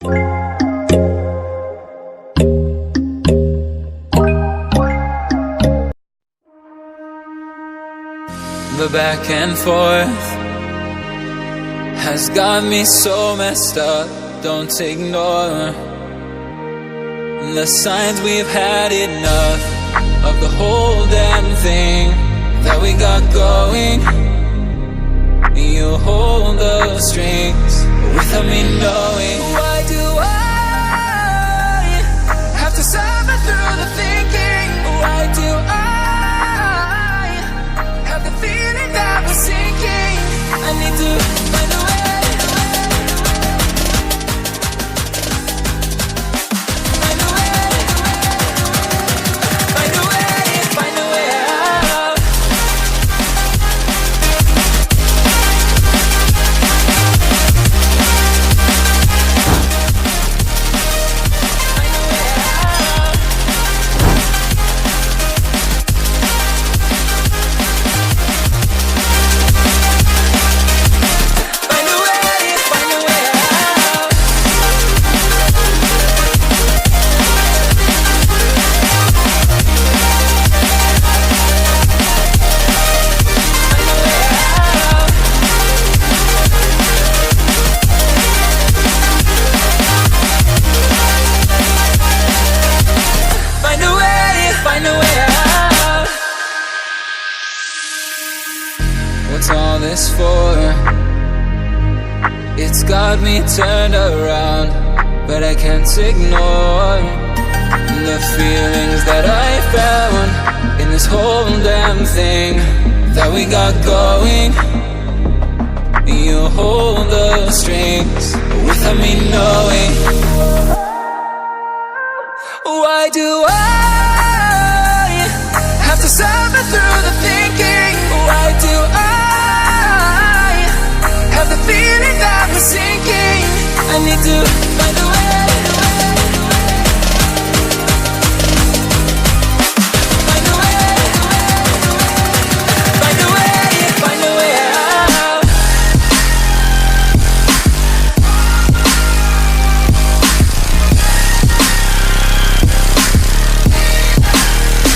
The back and forth has got me so messed up. Don't ignore the signs. We've had enough of the whole damn thing that we got going. You hold the strings without me knowing. Why do I have to suffer through the thinking? Why do I have the feeling that we're sinking? I need to find a way. What's all this for? It's got me turned around, but I can't ignore the feelings that I found in this whole damn thing that we got going. You hold the strings without me knowing. Why do I have to suffer through the thinking? Why do I have the feeling that we're sinking? I need to find a way. Find a way. Find a way. Find a way out.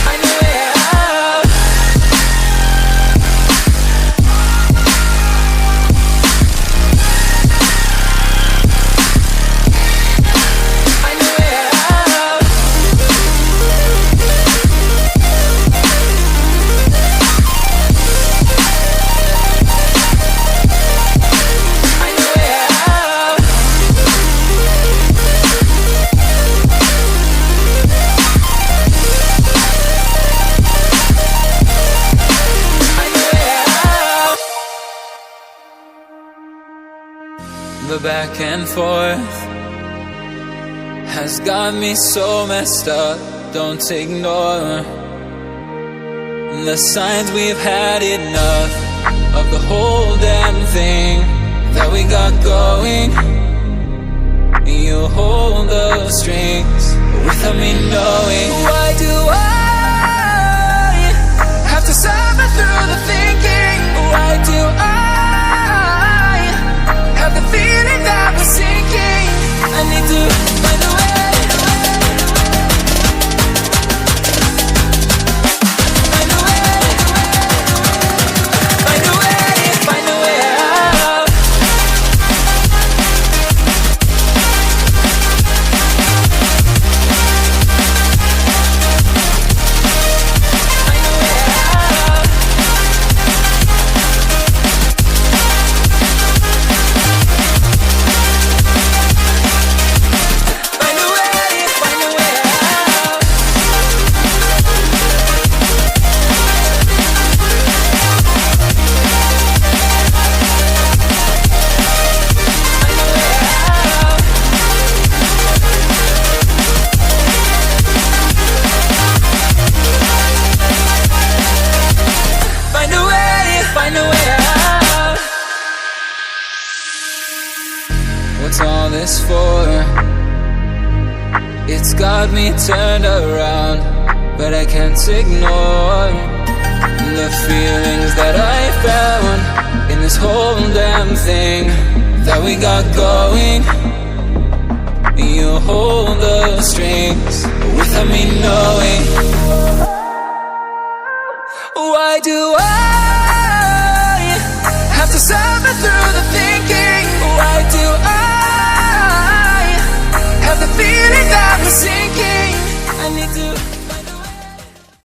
Find a way out. The back and forth has got me so messed up. Don't ignore the signs. We've had enough of the whole damn thing that we got going. You hold the strings without me knowing. Why do I have to suffer through the thinking? Why do I have the feeling that we're sinking? I need to find a way. Find a way. Find a way. Find a way out. Find a way out. What's all this for? It's got me turned around, but I can't ignore the feelings that I found in this whole damn thing that we got going. hold the strings without me knowing. Why do